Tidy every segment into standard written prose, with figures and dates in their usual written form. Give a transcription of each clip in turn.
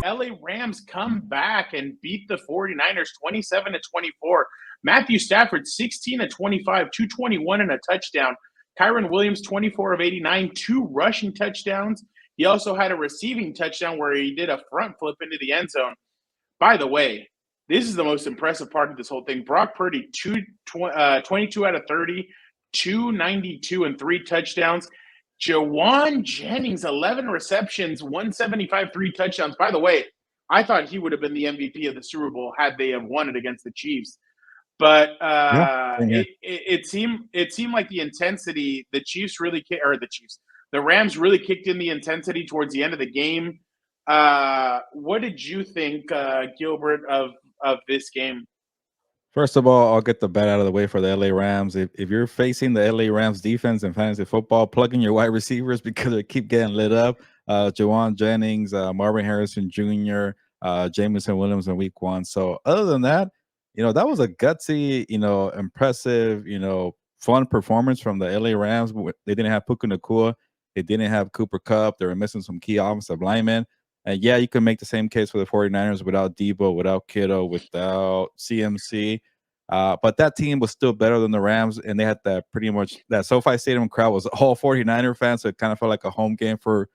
LA Rams come back and beat the 49ers 27-24. Matthew Stafford 16-25, 221 and a touchdown. Kyron Williams 24 of 89, 2 rushing touchdowns. He also had a receiving touchdown where he did a front flip into the end zone. By the way, this is the most impressive part of this whole thing. Brock Purdy 22 out of 30, 292 and 3 touchdowns. Jawan Jennings, 11 receptions, 175, 3 touchdowns. By the way, I thought he would have been the MVP of the Super Bowl had they have won it against the Chiefs. But it seemed like the intensity, the Rams really kicked in the intensity towards the end of the game. What did you think, Gilbert, of this game? First of all, I'll get the bet out of the way for the LA Rams. If you're facing the LA Rams defense in fantasy football, plug in your wide receivers because they keep getting lit up. Jawan Jennings, Marvin Harrison Jr., Jameson Williams in week 1. So other than that, that was a gutsy, impressive, fun performance from the LA Rams. They didn't have Puka Nacua. They didn't have Cooper Kupp. They were missing some key offensive linemen. And yeah, you can make the same case for the 49ers without Debo, without Kittle, without CMC. But that team was still better than the Rams, and they had that SoFi Stadium crowd was all 49er fans, so it kind of felt like a home game for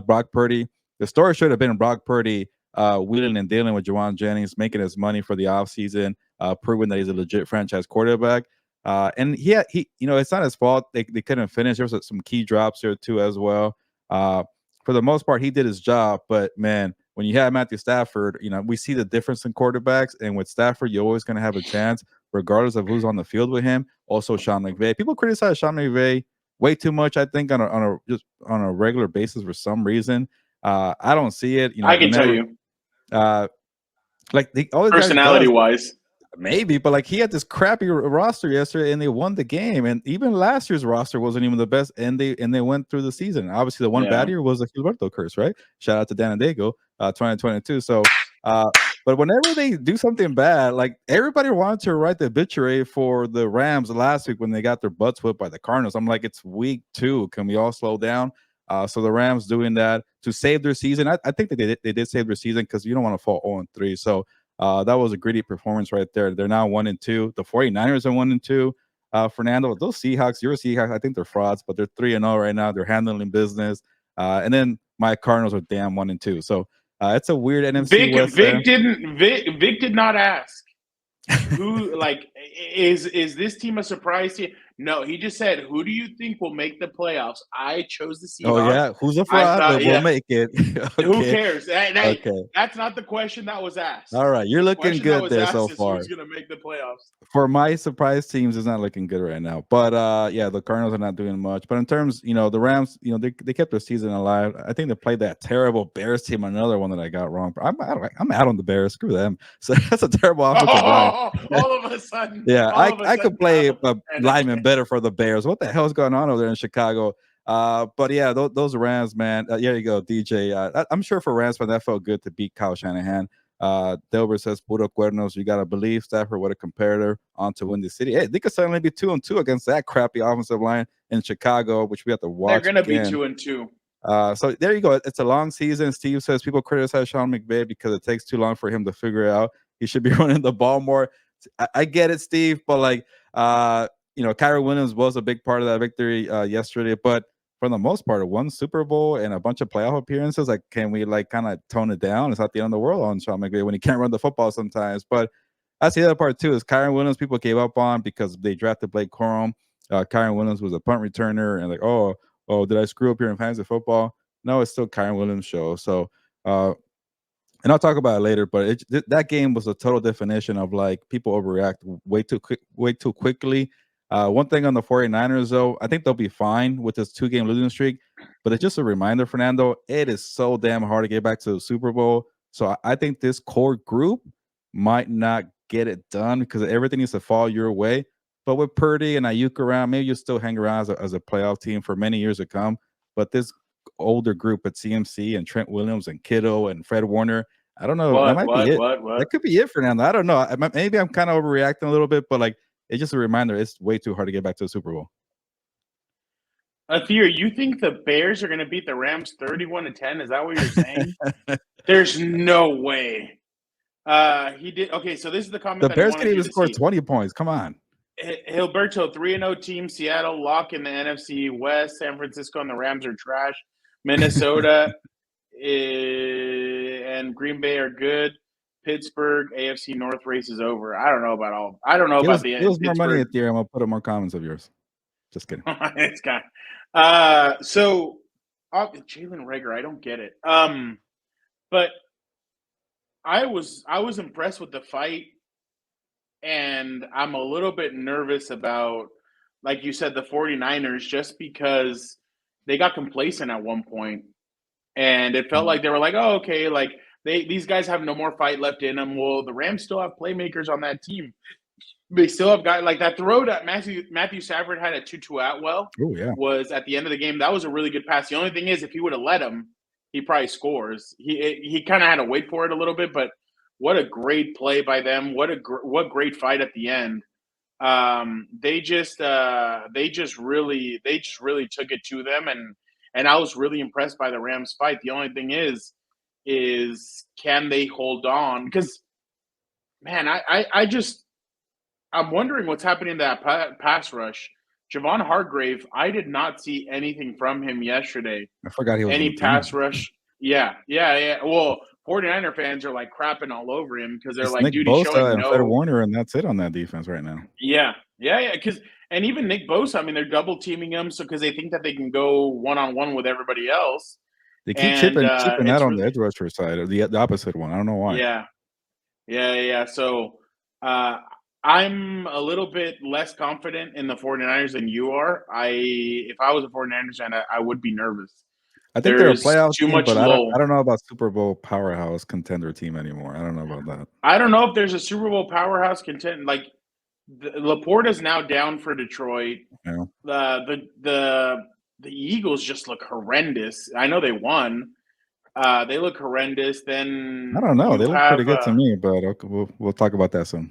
Brock Purdy. The story should have been Brock Purdy wheeling and dealing with Jawan Jennings, making his money for the offseason, proving that he's a legit franchise quarterback. And he it's not his fault. They couldn't finish. There was some key drops here too as well. For the most part, he did his job. But, man, when you have Matthew Stafford, we see the difference in quarterbacks. And with Stafford, you're always going to have a chance, regardless of who's on the field with him. Also, Sean McVay. People criticize Sean McVay way too much, I think, on a regular basis for some reason. I don't see it. I can tell you. Personality-wise. Maybe, but he had this crappy roster yesterday, and they won the game. And even last year's roster wasn't even the best, and they went through the season. Obviously, the one bad year was the Gilberto curse, right? Shout out to Dan and Diego, 2022. So, but whenever they do something bad, everybody wanted to write the obituary for the Rams last week when they got their butts whipped by the Cardinals. I'm like, it's week 2. Can we all slow down? So the Rams doing that to save their season. I think that they did save their season because you don't want to fall 0-3. So. That was a gritty performance right there. They're now 1-2. The 49ers are 1-2. Fernando, those Seahawks, you're a Seahawks. I think they're frauds, but they're 3-0 right now. They're handling business. And then my Cardinals are damn 1-2. So it's a weird NFC West. Vic did not ask who is this team a surprise team? No, he just said, who do you think will make the playoffs? I chose the Seahawks. Oh, yeah. Who's a fraud? We'll make it. Okay. Who cares? Okay. That's not the question that was asked. All right. You're looking good there so far. Who's going to make the playoffs? For my surprise teams, it's not looking good right now. But, the Cardinals are not doing much. But in terms, the Rams, they kept their season alive. I think they played that terrible Bears team, another one that I got wrong. But I'm out on the Bears. Screw them. So that's a terrible offensive line. All of a sudden. Yeah, I could play a lineman better for the Bears. What the hell is going on over there in Chicago? But yeah, those Rams, man. Here you go, DJ. I'm sure for Rams, but that felt good to beat Kyle Shanahan. Delbert says, "Puro cuernos." You gotta believe Stafford. What a comparator on to win the city. Hey, they could suddenly be 2-2 against that crappy offensive line in Chicago, which we have to watch. They're gonna be 2-2. So there you go. It's a long season. Steve says people criticize Sean McVay because it takes too long for him to figure it out. He should be running the ball more. I get it, Steve, but Kyron Williams was a big part of that victory yesterday. But for the most part, one Super Bowl and a bunch of playoff appearances, can we kind of tone it down? It's not the end of the world on Sean McVay when he can't run the football sometimes. But that's the other part too. Is Kyron Williams people gave up on because they drafted Blake Corum. Kyron Williams was a punt returner, and oh, did I screw up here in fantasy football? No, it's still Kyron Williams' show. So. And I'll talk about it later, but that game was a total definition of people overreact way too quickly. One thing on the 49ers, though, I think they'll be fine with this 2-game losing streak, but it's just a reminder, Fernando, it is so damn hard to get back to the Super Bowl. So I think this core group might not get it done because everything needs to fall your way. But with Purdy and Ayuk around, maybe you'll still hang around as a playoff team for many years to come. But this older group at CMC and Trent Williams and Kittle and Fred Warner, I don't know. That might be it. That could be it for now. I don't know. Maybe I'm kind of overreacting a little bit, but it's just a reminder. It's way too hard to get back to the Super Bowl. Athir, you think the Bears are going to beat the Rams 31-10? Is that what you're saying? There's no way. He did. Okay, so this is the comment The that he Bears can wanted you even to score see. 20 points. Come on. Hilberto, 3-0 team. Seattle lock in the NFC West. San Francisco and the Rams are trash. Minnesota and Green Bay are good. Pittsburgh AFC North race is over. I don't know about all. I don't know Give about us, the give us more money Pittsburgh. at the year. I'm gonna put up more comments of yours. Just kidding. This guy. So Jalen Rager, I don't get it. But I was impressed with the fight, and I'm a little bit nervous about, like you said, the 49ers, just because they got complacent at one point, and it felt like they were like, oh, okay, like these guys have no more fight left in them. Well, the Rams still have playmakers on that team. They still have guys like that throw that Matthew Stafford had at Tutu Atwell Oh yeah. was at the end of the game. That was a really good pass. The only thing is, if he would have let him, he probably scores. He kind of had to wait for it a little bit, but what a great play by them! What great fight at the end. They just really took it to them, and I was really impressed by the Rams fight. The only thing is can they hold on? Because man, I'm wondering what's happening to that pass rush. Javon Hargrave, I did not see anything from him yesterday. I forgot he was on the Any team. pass rush? Yeah. Well, 49er fans are like crapping all over him because they're It's like, Nick dude, he's Bosa showing and Fred no. Warner, and that's it on that defense right now. Yeah. Because and even Nick Bosa, I mean, they're double teaming him because they think that they can go one on one with everybody else. They keep And chipping that it's on the really edge rusher side, or the opposite one. I don't know why. Yeah. So I'm a little bit less confident in the 49ers than you are. If I was a 49ers fan, I would be nervous. I think they're a There's playoff too team, much but lull. I don't know about Super Bowl powerhouse contender team anymore. I don't know about that. I don't know if there's a Super Bowl powerhouse content. Like Laporta's now down for Detroit. Yeah. The Eagles just look horrendous. I know they won. They look horrendous. Then I don't know. They you look pretty have good to me, but okay, we'll talk about that soon.